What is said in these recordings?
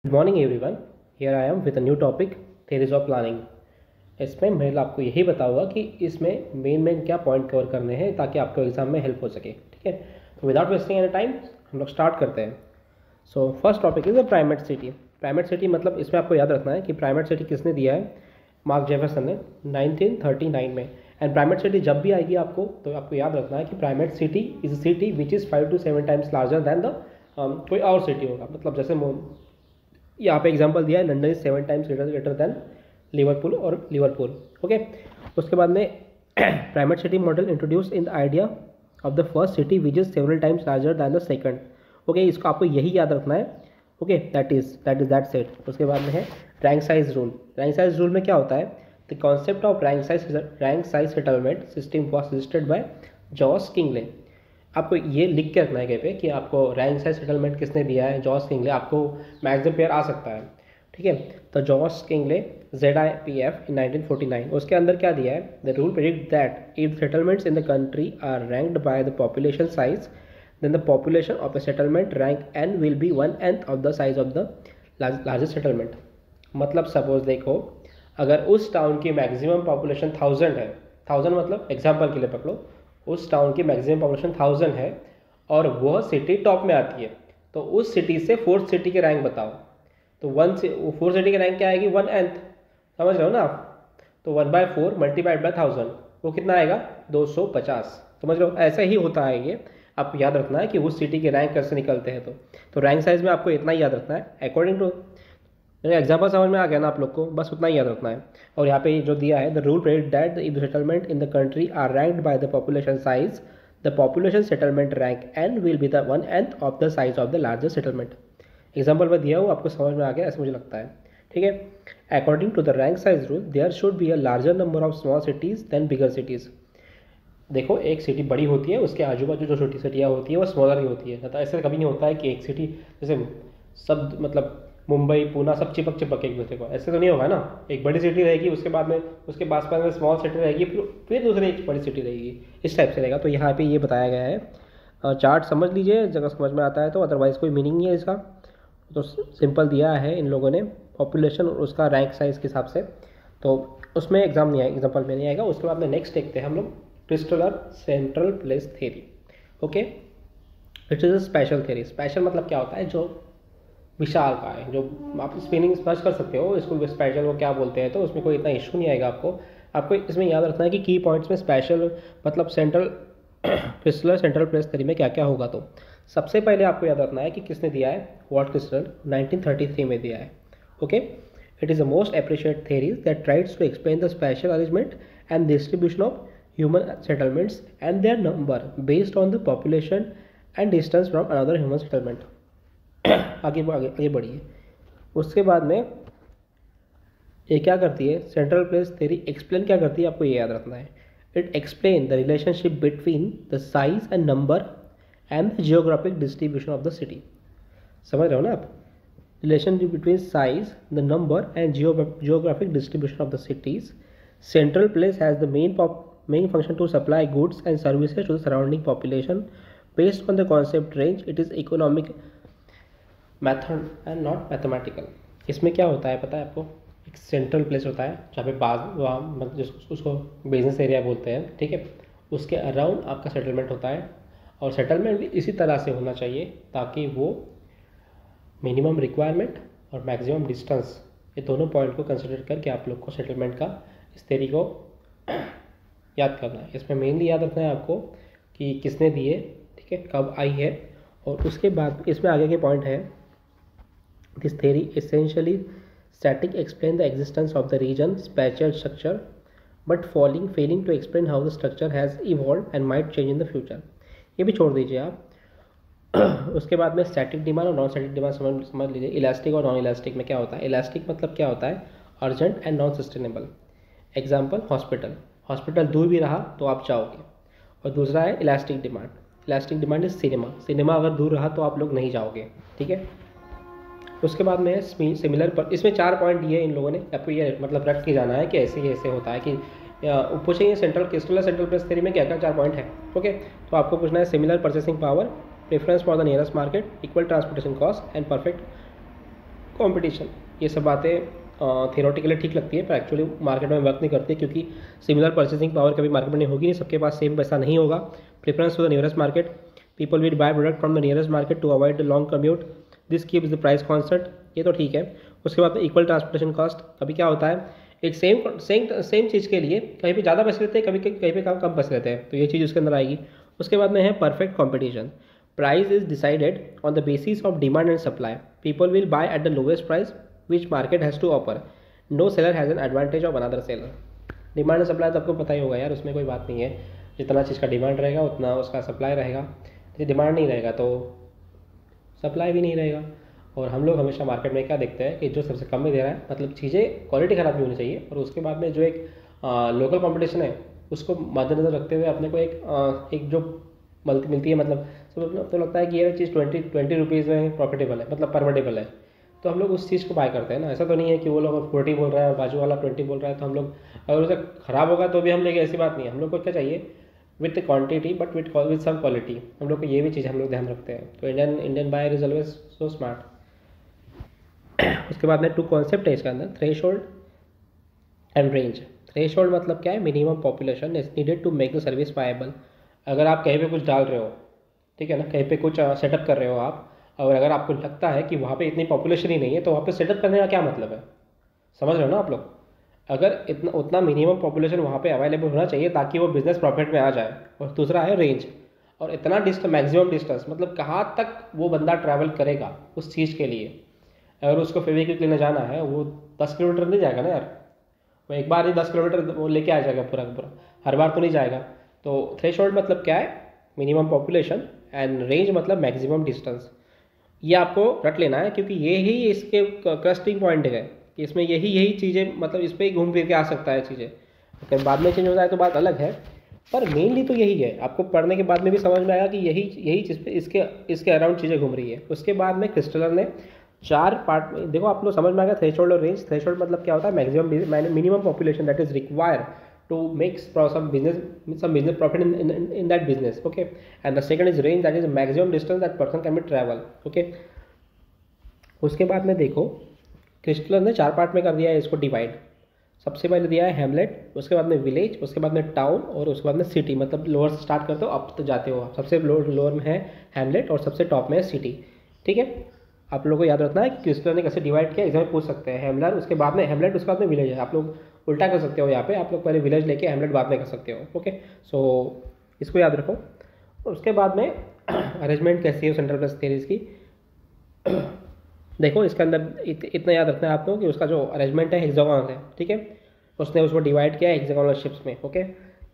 Good morning everyone. Here I am with a new topic, theories of planning. इसमें मैं आपको यही बताऊंगा कि इसमें मेन क्या पॉइंट कवर करने हैं ताकि आपको एग्जाम में हेल्प हो सके। ठीक है, तो विदाउट वेस्टिंग एनी टाइम हम लोग स्टार्ट करते हैं। So first topic is a primate city. Primate city मतलब इसमें आपको याद रखना है कि प्राइमेट सिटी किसने दिया है, मार्क जेफरसन ने 1939 में। एंड प्राइमेट सिटी जब भी आएगी आपको तो आपको याद रखना है कि primate city is a city which is 5 to 7 times larger than the कोई और सिटी होगा। मतलब जैसे यहाँ पे एग्जांपल दिया है, London is 7 times greater than Liverpool और लिवरपूल। ओके, उसके बाद में primate city model introduce in the idea of the first city which is several times larger than the second. Okay, इसको आपको यही याद रखना है। Okay, that set. उसके बाद में है rank size rule. Rank size rule में क्या होता है, the concept of rank size settlement system was suggested by Jos किंगले। आपको ये लिख के रखना है कहीं पे कि आपको रैंक साइज सेटलमेंट किसने दिया है, जॉस किंगले। आपको मैक्सिमम पेयर आ सकता है। ठीक है, तो जॉस किंगले ZIPF इन 1949, उसके अंदर क्या दिया है, the rule predict that if settlements in the country are ranked by the population size then the population of a settlement rank n will be 1/10 of the size of the largest settlement. मतलब suppose देखो, अगर उस town की maximum population 1000 है, 1000 मतलब example के लिए पकड़ो, उस टाउन की मैक्सिमम पॉपुलेशन 1000 है और वह सिटी टॉप में आती है, तो उस सिटी से फोर्थ सिटी के रैंक बताओ। तो फोर्थ सिटी की रैंक क्या आएगी, 1/n। समझ रहे हो ना आप? तो 1/4 मल्टीप्लाइड बाय 1000 वो कितना आएगा, 250। समझ रहे हो, ऐसा ही होता है ये। आपको याद रखना है कि उस सिटी के रैंक कैसे निकलते हैं। तो रैंक साइज में आपको इतना ही याद रखना है अकॉर्डिंग टू। एग्जाम्पल समझ में आ गया ना आप लोग को, बस उतना ही याद रखना है। और यहाँ पे जो दिया है, the rule predict that if the settlement in the country are ranked by the population size the population settlement rank n will be the 1/10 of the size of the largest settlement. Example में दिया हो, आपको समझ में आ गया ऐसा मुझे लगता है। ठीक है, according to the rank size rule there should be a larger number of small cities than bigger cities. देखो, एक सिटी बड़ी होती है, उसके आजू बाजू जो छोटी सिटियाँ होती है वो स्मॉलर ही होती है। तो ऐसा कभी नहीं होता है कि एक सिटी जैसे सब मतलब मुंबई पूना सब चिपक चिपक एक दूसरे को, ऐसे तो नहीं होगा ना। एक बड़ी सिटी रहेगी, उसके बाद में उसके पास पास में स्मॉल सिटी रहेगी, फिर दूसरी एक बड़ी सिटी रहेगी, इस टाइप से रहेगा। तो यहाँ पे ये बताया गया है। चार्ट समझ लीजिए जगह समझ में आता है तो, अदरवाइज़ कोई मीनिंग नहीं है इसका। तो सिंपल दिया है इन लोगों ने पॉपुलेशन और उसका रैंक साइज़ के हिसाब से, तो उसमें एग्जाम नहीं आएगा, एग्जाम्पल में नहीं आएगा। उसके बाद में नेक्स्ट देखते हैं हम लोग Christaller central place theory. Okay, it is a special theory. Special मतलब क्या होता है, जो विशाल का है, जो आप स्पेलिंग सर्च कर सकते हो इसको स्पेशल को क्या बोलते हैं, तो उसमें कोई इतना इशू नहीं आएगा आपको इसमें याद रखना है कि की पॉइंट्स में स्पेशल मतलब central Christaller central place theory में क्या क्या होगा। तो सबसे पहले आपको याद रखना है कि किसने दिया है, वॉल्ट क्रिस्टल 1933 में दिया है। Okay, it is the most appreciate theory that tries to explain the special arrangement and distribution of human settlements and their number based on the population and distance from another human settlement. आगे बढ़िए। उसके बाद में ये क्या करती है, central place theory explain क्या करती है, आपको ये याद रखना है। It explain the relationship between the size and number and the geographic distribution of the city. समझ रहे हो ना आप, relationship between size the number and geographic distribution of the cities. Central place has the main function to supply goods and services to the surrounding population based on the concept range. It is economic method and not mathematical. इसमें क्या होता है पता है आपको, एक central place होता है जहाँ पे मतलब उसको बिजनेस एरिया बोलते हैं। ठीक है, उसके अराउंड आपका सेटलमेंट होता है, और सेटलमेंट भी इसी तरह से होना चाहिए ताकि वो मिनिमम रिक्वायरमेंट और मैक्सिमम डिस्टेंस, ये दोनों पॉइंट को कंसिडर करके आप लोग को सेटलमेंट का इस थ्योरी को याद करना है। इसमें मेनली याद रखना है आपको कि किसने दिए, ठीक है, कब आई है। और उसके बाद इसमें आगे के पॉइंट है, this theory essentially static explain the existence of the region spatial structure but failing to explain how the structure has evolved and might change in the future। ये भी छोड़ दीजिए आप। उसके बाद में स्टैटिक डिमांड और नॉन स्टैटिक डिमांड समझ लीजिए। इलास्टिक और नॉन इलास्टिक में क्या होता है, इलास्टिक मतलब क्या होता है, urgent and non sustainable. Example hospital दूर भी रहा तो आप जाओगे। और दूसरा है elastic demand. Elastic demand is cinema अगर दूर रहा तो आप लोग नहीं जाओगे। ठीक है, उसके बाद में सिमिलर पर, इसमें 4 पॉइंट दिए इन लोगों ने, आपको ये मतलब रख के जाना है कि ऐसे होता है कि पूछेंगे सेंट्रल प्लेस थ्योरी में क्या क्या 4 पॉइंट है। ओके, तो आपको पूछना है similar purchasing power, preference for the nearest market, equal transportation cost and perfect competition, ये सब बातें थियोरेटिकली ठीक लगती है पर एक्चुअली मार्केट में वर्क नहीं करती, क्योंकि सिमिलर परचेसिंग पावर कभी मार्केट में नहीं होगी, नहीं सबके पास सेम पैसा नहीं होगा। Preference to the nearest market, people will buy product from the nearest market to avoid the long commute, this keeps the price constant, ये तो ठीक है। उसके बाद इक्वल ट्रांसपोर्टेशन कॉस्ट, कभी क्या होता है एक सेम चीज़ के लिए कहीं पे ज़्यादा पैसे लेते हैं, कहीं पे कम पैसे लेते हैं, तो ये चीज़ उसके अंदर आएगी। उसके बाद में है perfect competition, price is decided on the basis of demand and supply, people will buy at the lowest price which market has to offer, no seller has an advantage of another seller. Demand and supply तो आपको पता ही होगा यार, उसमें कोई बात नहीं है, जितना चीज़ का डिमांड रहेगा उतना उसका सप्लाई रहेगा, यदि डिमांड नहीं रहेगा तो सप्लाई भी नहीं रहेगा। और हम लोग हमेशा मार्केट में क्या देखते हैं कि जो सबसे कम में दे रहा है, मतलब चीज़ें क्वालिटी ख़राब नहीं होनी चाहिए, और उसके बाद में जो एक लोकल कंपटीशन है उसको मद्देनज़र रखते हुए अपने को एक जो मिलती है, मतलब सब तो लगता है कि ये चीज़ 20 रुपीज़ में प्रॉफिटेबल है, मतलब परवटेबल है, तो हम लोग उस चीज़ को बाय करते हैं ना। ऐसा तो नहीं है कि वो लोग 40 बोल रहा है और बाजू वाला 20 बोल रहा है तो हम लोग, अगर उसे ख़राब होगा तो भी हम लेंगे, ऐसी बात नहीं है। हम लोग को क्या चाहिए, with quantity but with some quality, हम लोग को ये भी चीज़ हम लोग ध्यान रखते हैं। तो Indian buyer is always so smart. उसके बाद में 2 कॉन्सेप्ट है इसके अंदर, थ्रेशोल्ड एंड रेंज। थ्रेशोल्ड मतलब क्या है, minimum population is needed to make the service viable. अगर आप कहीं पे कुछ डाल रहे हो, ठीक है ना, कहीं पे कुछ सेटअप कर रहे हो आप, और अगर आपको लगता है कि वहाँ पे इतनी पॉपुलेशन ही नहीं है तो वहाँ पे सेटअप करने का क्या मतलब है, समझ रहे हो ना आप लोग। अगर इतना उतना मिनिमम पॉपुलेशन वहाँ पे अवेलेबल होना चाहिए ताकि वो बिजनेस प्रॉफिट में आ जाए। और दूसरा है रेंज, और इतना मैक्सिमम डिस्टेंस, मतलब कहाँ तक वो बंदा ट्रैवल करेगा उस चीज़ के लिए। अगर उसको फेविक्विक लेने जाना है, वो 10 किलोमीटर नहीं जाएगा ना यार, वो एक बार ही 10 किलोमीटर वो लेके आ जाएगा पूरा पूरा, हर बार तो नहीं जाएगा। तो थ्रेशोल्ड मतलब क्या है, मिनिमम पॉपुलेशन, एंड रेंज मतलब मैक्सिमम डिस्टेंस। ये आपको रट लेना है, क्योंकि ये ही इसके क्रस्टिंग पॉइंट है कि इसमें यही चीज़ें, मतलब इस पर ही घूम फिर के आ सकता है चीज़ें। अगर बाद में चेंज हो जाए तो बात अलग है, पर मेनली तो यही है। आपको पढ़ने के बाद में भी समझ में आएगा कि यही चीज़ पे इसके अराउंड चीज़ें घूम रही है। उसके बाद में क्रिस्टलर ने 4 पार्ट में, देखो आप लोग समझ में आ गया थ्रेशोल्ड और रेंज। थ्रेशोल्ड मतलब क्या होता है, maximum minimum population that is required to make some business profit in that business, okay, and the second is range, that is maximum distance that person can be travel, okay। उसके बाद में देखो Christaller ने 4 part में कर दिया है इसको डिवाइड। सबसे पहले दिया है हैमलेट, उसके बाद में विलेज, उसके बाद में टाउन, और उसके बाद में सिटी। मतलब लोअर से स्टार्ट करते हो अप तो जाते हो, सबसे लोअर में है हैमलेट और सबसे टॉप में है सिटी, ठीक है। आप लोगों को याद रखना है कि क्रिस्टलर ने कैसे डिवाइड किया, एग्जाम में पूछ सकते हैं। हैमलर उसके बाद में हैमलेट, उसके बाद में विलेज है। आप लोग उल्टा कर सकते हो, यहाँ पे आप लोग पहले विलेज लेके हैमलेट बाद में कर सकते हो, ओके। सो इसको याद रखो। उसके बाद में अरेंजमेंट कैसी है सेंट्रल प्लेस थ्योरीज की, देखो इसके अंदर इतना याद रखना है आप लोग कि उसका जो अरेंजमेंट है हेक्सागोनल है, ठीक है। उसने उसको डिवाइड किया है हेक्सागोनल शिप्स में, ओके।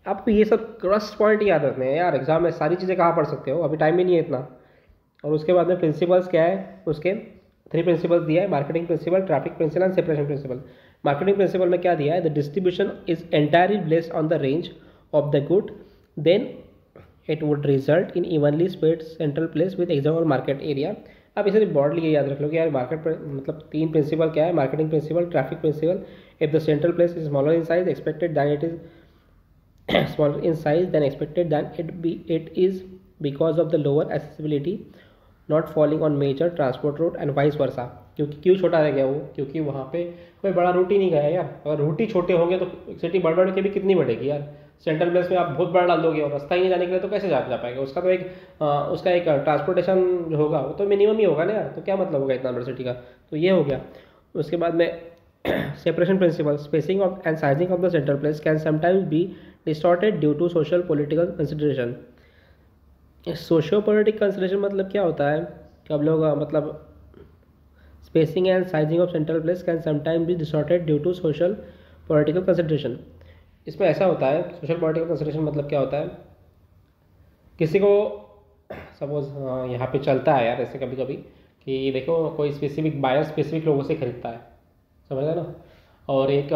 आपको ये सब क्रस्ट पॉइंट याद रखने हैं यार, एग्जाम में सारी चीज़ें कहाँ पढ़ सकते हो, अभी टाइम ही नहीं है इतना। और उसके बाद में प्रिंसिपल्स क्या है, उसके 3 प्रिंसिपल्स दिया है, marketing principle, traffic principle and separation principle. Marketing principle में क्या दिया है, the distribution is entirely based on the range of the good, then it would result in evenly spread central place with hexagonal market area. आप इसे broadly ये याद रख लो कि यार मार्केट मतलब 3 प्रिंसिपल क्या है, marketing principle, traffic principle. If the central place is smaller in size expected than it is smaller in size then expected than it is because of the lower accessibility not falling on major transport route and vice versa. क्यों छोटा रह गया वो, क्योंकि वहाँ पे कोई बड़ा रूट ही नहीं गया यार। अगर रूट ही छोटे होंगे तो सिटी बढ़ के भी कितनी बढ़ेगी यार। सेंट्रल प्लेस में आप बहुत बड़ा डाल दोगे और रास्ता ही नहीं जाने के लिए तो कैसे जा पाएगा। उसका तो उसका एक ट्रांसपोर्टेशन जो होगा वो तो मिनिमम ही होगा ना यार, तो क्या मतलब होगा इतना बड़ा सिटी का। तो ये हो गया। उसके बाद में separation principle, spacing of and sizing of the central place can sometimes be distorted due to social political consideration. Socio political consideration मतलब क्या होता है कि अब लोग मतलब spacing and sizing of central place can sometimes be distorted due to social political consideration. इसमें ऐसा होता है, सोशल पॉलिटिकल कंसिडरेशन मतलब क्या होता है, किसी को सपोज यहाँ पे चलता है यार ऐसे कभी कभी कि देखो कोई स्पेसिफिक बायर स्पेसिफिक लोगों से खरीदता है, समझ रहे ना। और एक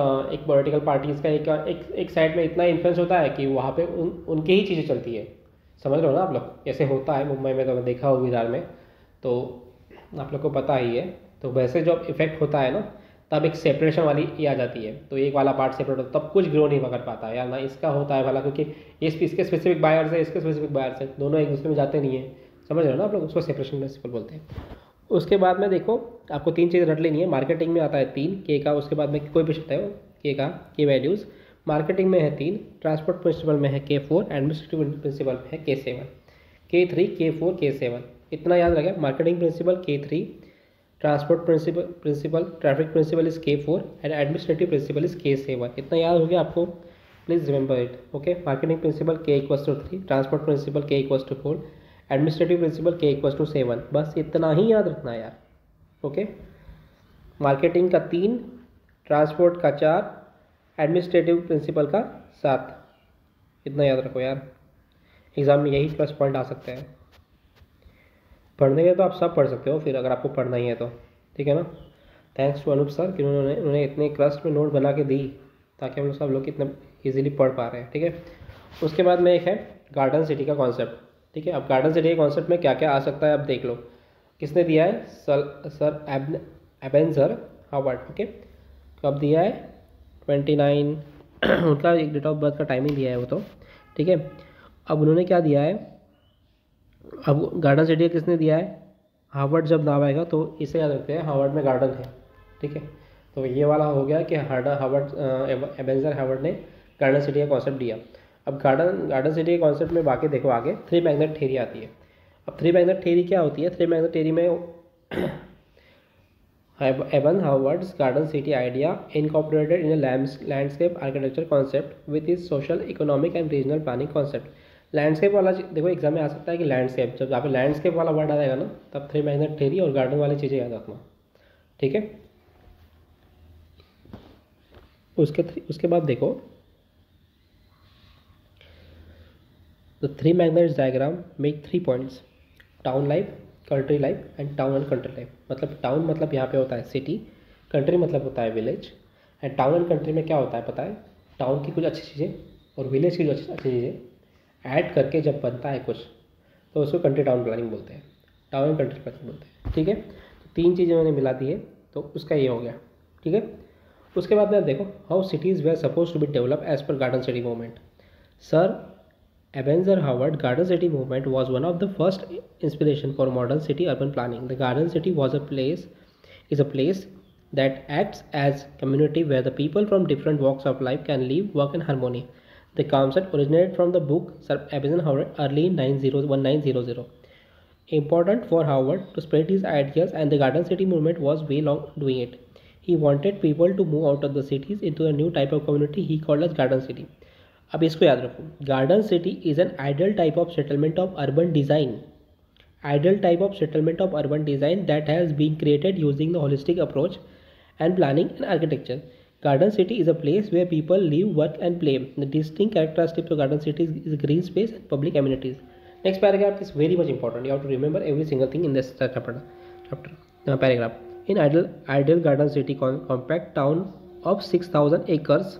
पॉलिटिकल पार्टीज़ का एक साइड में इतना इन्फ्लुएंस होता है कि वहाँ पे उनकी ही चीज़ें चलती है, समझ रहे हो ना आप लोग। ऐसे होता है मुंबई में, तो मैं देखा हूँ बिहार में, तो आप लोग को पता ही है। तो वैसे जब इफेक्ट होता है ना तब एक सेपरेशन वाली ये आ जाती है, तो एक वाला पार्ट सेपरेट होता है तब कुछ ग्रो नहीं कर पाता है यार ना। इसका होता है भला, क्योंकि इसके स्पेसिफिक बायर्स है, इसके स्पेसिफिक बायर्स है, दोनों एक दूसरे में जाते नहीं है, समझ रहे हो ना आप लोग। उसको सेपरेशन प्रिंसिपल बोलते हैं। उसके बाद में देखो आपको तीन चीज़ रट लेनी है। मार्केटिंग में आता है 3 के का, उसके बाद में कोई भी सकता है के का, के वैल्यूज़। मार्केटिंग में है 3, ट्रांसपोर्ट प्रिंसिपल में है K4, एडमिनिस्ट्रेटिव प्रिंसिपल में है K7, K3, K4, K7। इतना याद रखें, marketing principle K3, transport principle traffic principle is K4 and administrative principle is K7। इतना याद हो गया आपको, please remember it. Okay, marketing principle K=3, transport principle K=4, administrative principle K=7। बस इतना ही याद रखना है यार। ओके, मार्केटिंग का 3, ट्रांसपोर्ट का 4, एडमिनिस्ट्रेटिव प्रिंसिपल का 7। इतना याद रखो यार, एग्जाम में यही प्लस पॉइंट आ सकते हैं। पढ़ने के तो आप सब पढ़ सकते हो फिर, अगर आपको पढ़ना ही है तो, ठीक है ना। थैंक्स टू अनूप सर कि उन्होंने इतने क्रस्ट में नोट बना के दी ताकि हम लोग सब लोग इतना इजीली पढ़ पा रहे हैं, ठीक है। उसके बाद में एक है गार्डन सिटी का कॉन्सेप्ट, ठीक है। अब गार्डन सिटी के कॉन्सेप्ट में क्या क्या आ सकता है अब देख लो। किसने दिया है? Sir एबेंजर Howard. ओके, कब दिया है? 29 उनका एक डेट ऑफ बर्थ का टाइमिंग दिया है वो तो, ठीक है। अब उन्होंने क्या दिया है, अब गार्डन सिटी किसने दिया है? हार्वर्ड। जब नाम आएगा तो इसे याद रखते हैं, हार्वर्ड में गार्डन है, ठीक है। तो ये वाला हो गया कि हार्वर्ड एबेंजर हार्वर्ड ने गार्डन सिटी का कॉन्सेप्ट दिया। अब गार्डन सिटी के कॉन्सेप्ट में बाकी देखो आगे 3 मैग्नेट थ्योरी आती है। अब 3 मैग्नेट थ्योरी क्या होती है? 3 मैग्नेट थ्योरी में Eben Howard's garden city idea incorporated in landscape architecture concept with is social economic and regional planning concept. Landscape वाला देखो एग्जाम में आ सकता है कि लैंडस्केप, जब यहाँ पे लैंडस्केप वाला वर्ड आ जाएगा ना तब 3 मैग्नेट थ्योरी और गार्डन वाली चीज़ें याद रखना, ठीक है। उसके बाद देखो the 3 magnets diagram make 3 points: town life, country life and town and country life. मतलब टाउन मतलब यहाँ पे होता है सिटी, कंट्री मतलब होता है village, and town and country में क्या होता है पता है? टाउन की कुछ अच्छी चीज़ें और विलेज की कुछ अच्छी चीज़ें ऐड करके जब बनता है कुछ तो उसको कंट्री टाउन प्लानिंग बोलते हैं, टाउन एंड कंट्री प्लानिंग बोलते हैं, ठीक है। तो 3 चीज़ें मैंने मिला दी है तो उसका ये हो गया, ठीक है। उसके बाद में आप देखो how cities were suppose to be develop as per garden city movement. Sir Ebenezer Howard Garden City movement was one of the first inspiration for modern city urban planning. The Garden City is a place that acts as community where the people from different walks of life can live, work in harmony. The concept originated from the book Sir Ebenezer Howard early 1900. Important for Howard to spread his ideas, and the Garden City movement was way long doing it. He wanted people to move out of the cities into a new type of community he called as Garden City. अब इसको याद रखो, garden city is an ideal type of settlement of urban design, ideal type of settlement of urban design that has been created using the holistic approach and planning and architecture. Garden city is a place where people live, work and play. The distinct characteristics of garden cities is green space and public amenities. Next paragraph is very much important. You have to remember every single thing in this chapter. Paragraph. In ideal garden city compact town of 6,000 acres,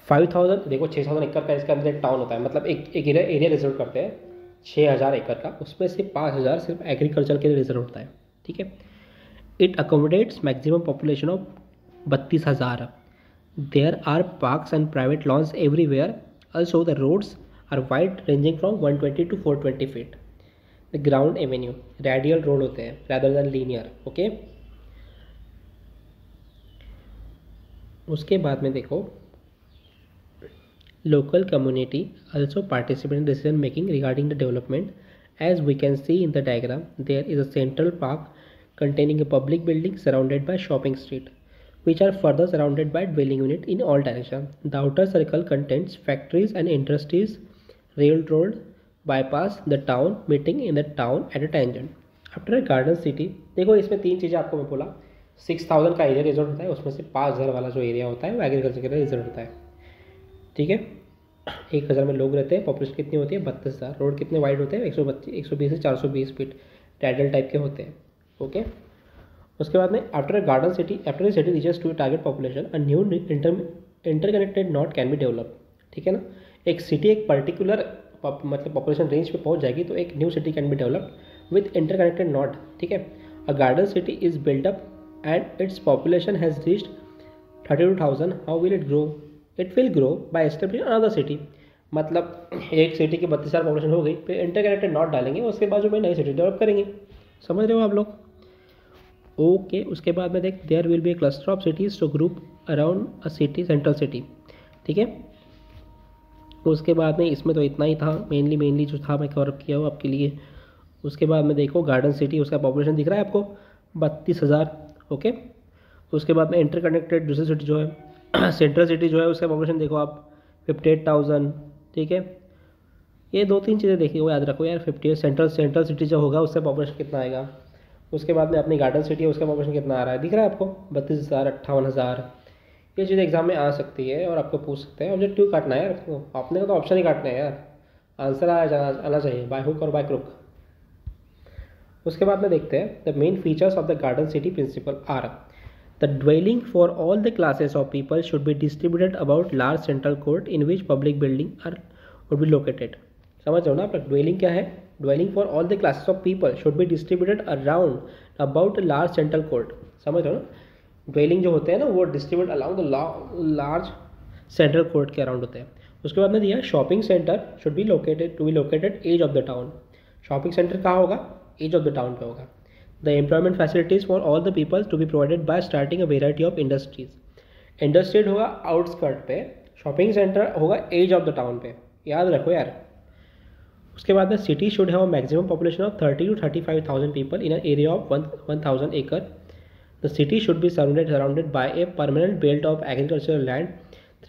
5,000 देखो 6,000 एकड़ का इसका अंदर एक town होता है, मतलब एक एरिया रिजर्व करते हैं 6,000 एकड़ का, उसमें से 5,000 सिर्फ एग्रीकल्चर के लिए रिजर्व होता है, ठीक है। It accommodates maximum population of 32,000. There are parks and private lawns everywhere. Also the roads are wide ranging from 120 to 420 feet. The ground avenue radial road होते हैं रैदर देन लीनियर, ओके। उसके बाद में देखो local community also participate in decision making regarding the development. As we can see in the diagram, there is a central park containing a public building surrounded by shopping street, which are further surrounded by dwelling unit in all directions. The outer circle contains factories and industries. Railroad bypass the town, meeting in the town at a tangent. After a garden city, देखो इसमें 3 चीज़ें आपको मैं बोला, 6,000 का area reserve होता है, उसमें से 5,000 वाला जो एरिया होता है वो एग्रीकल्चर के लिए रिजर्व होता है, ठीक है। 1,000 में लोग रहते हैं, पॉपुलेशन कितनी होती है 32,000. रोड कितने वाइड होते हैं 120 से 420 फीट, रेडियल टाइप के होते हैं, ओके। उसके बाद में after a city reaches to target population a new interconnected not can be develop, ठीक है ना। एक सिटी एक पर्टिकुलर मतलब पॉपुलेशन रेंज पे पहुंच जाएगी तो एक new city can be developed with interconnected not, ठीक है। A garden city is build up and its population has reached 32,000. How will it grow? It will grow by establishing another city. मतलब एक city की 32,000 population हो गई, फिर interconnected not डालेंगे, उसके बाद जो मैं नई सिटी डेवलप करेंगे, समझ रहे हो आप लोग? ओके, उसके बाद में देख, there will be a cluster of cities to group around a city, central city. ठीक है, उसके बाद में इसमें तो इतना ही था, मेनली जो था मैं कवर किया हूँ आपके लिए। उसके बाद में देखो गार्डन सिटी, उसका पॉपुलेशन दिख रहा है आपको 32,000। ओके, उसके बाद में इंटरकनेक्टेड दूसरी सिटी जो है सेंट्रल सिटी जो है उसका पॉपुलेशन देखो आप 58,000। ठीक है, ये 2-3 चीज़ें देखिए, वो याद रखो यार। 58 सेंट्रल सिटी जो होगा उससे पॉपुलेशन कितना आएगा। उसके बाद में अपनी गार्डन सिटी है उसका पॉपुलेशन कितना आ रहा है, दिख रहा है आपको 32,000, 58,000। ये चीज़ एग्जाम में आ सकती है और आपको पूछ सकते हैं। ऑब्जेक्टिव काटना है यार आपको, आपने तो ऑप्शन ही काटना है यार, आंसर आना चाहिए बाय हुक और बाय क्रुक। उसके बाद में देखते हैं the main features of the garden city principle are the dwelling for all the classes of people should be distributed about large central court in which public building are would be located. समझ रहे हो ना आप? Dwelling क्या है? Dwelling for all the classes of people should be distributed around about large central court. समझ रहे हो ना? ड्वेलिंग जो होते हैं ना वो distribute along the large central court के अराउंड होते हैं। उसके बाद में दिया shopping centre should be located to be located edge of the town. Shopping centre कहाँ होगा? एज ऑफ द टाउन पे होगा। The employment facilities for all the people to be provided by starting a variety of industries. Industries होगा outskirt पे, shopping centre होगा edge of the town पे, याद रखो यार। उसके बाद में city should have maximum population of 30 to 35,000 people in an area of 1,000 एकड़। The city should be surrounded by a permanent belt of agricultural land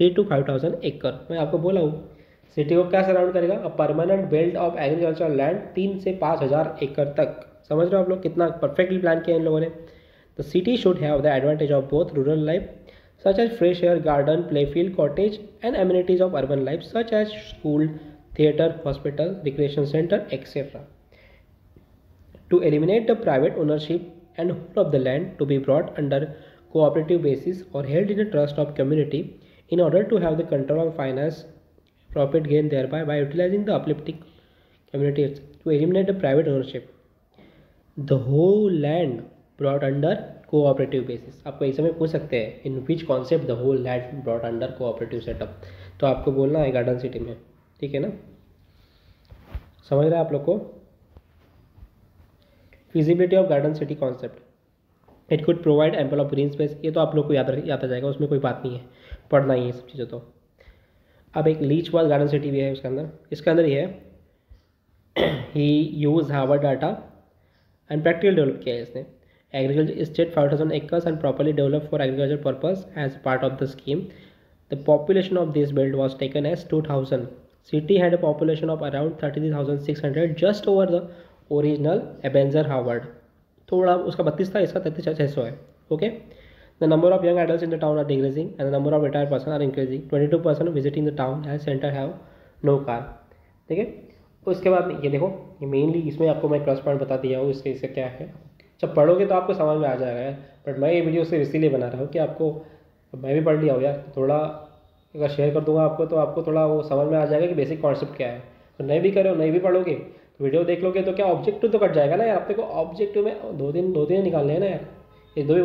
3 to 5,000 एकड़। मैं आपको बोला हूँ सिटी को क्या सराउंड करेगा? A permanent belt of agricultural land 3 से 5,000 एकड़ तक। समझ रहे हो आप लोग कितना परफेक्टली प्लान किया इन लोगों ने? The city should have the advantage of both rural life such as fresh air, garden, playfield, cottage, and amenities of urban life such as school, theatre, hospital, recreation center, etc. To eliminate the private ownership and hold of the land to be brought under cooperative basis or held in a trust of community in order to have the control of finance, profit gain thereby by utilizing the uplifting community to eliminate the private ownership. The whole land brought under cooperative basis. आपको इस समय पूछ सकते हैं in which concept the whole land brought under cooperative setup, तो आपको बोलना है गार्डन सिटी में। ठीक है ना? समझ रहे हैं आप लोग को? Feasibility of garden city concept, it could provide ample of green space. ये तो आप लोग को याद आ जाएगा, उसमें कोई बात नहीं है, पढ़ना ही है सब चीज़ें। तो अब एक लीच वाल गार्डन सिटी भी है उसके अंदर, इसके अंदर ये है ही use Howard data and practical develop किया है इसने। Agriculture estate 5,000 acres and properly developed for agriculture purpose as part of the scheme. The population of this belt was taken as 2,000. City had a population of around 33,600 just over the original Ebenezer Howard. थोड़ा उसका 32 था, इसका 33,600 है। Okay? The number of young adults in the town are decreasing and the number of retired persons are increasing. 22% visiting the town as center have no car. ठीक है? उसके बाद ये देखो, ये मेनली इसमें आपको मैं प्लस पॉइंट बता दिया हूँ इससे क्या है। जब पढ़ोगे तो आपको समझ में आ जाएगा यार, बट मैं ये वीडियो सिर्फ इसीलिए बना रहा हूँ कि आपको, मैं भी पढ़ लिया हूँ यार, तो थोड़ा अगर शेयर कर दूंगा आपको तो आपको थोड़ा वो समझ में आ जाएगा कि बेसिक कॉन्सेप्ट क्या है। तो नहीं भी करो, नहीं भी पढ़ोगे तो वीडियो देख लोगे तो क्या ऑब्जेक्टिव तो कट जाएगा ना यार। आपको ऑब्जेक्टिव में दो दिन निकालने हैं ना यार, ये दो ही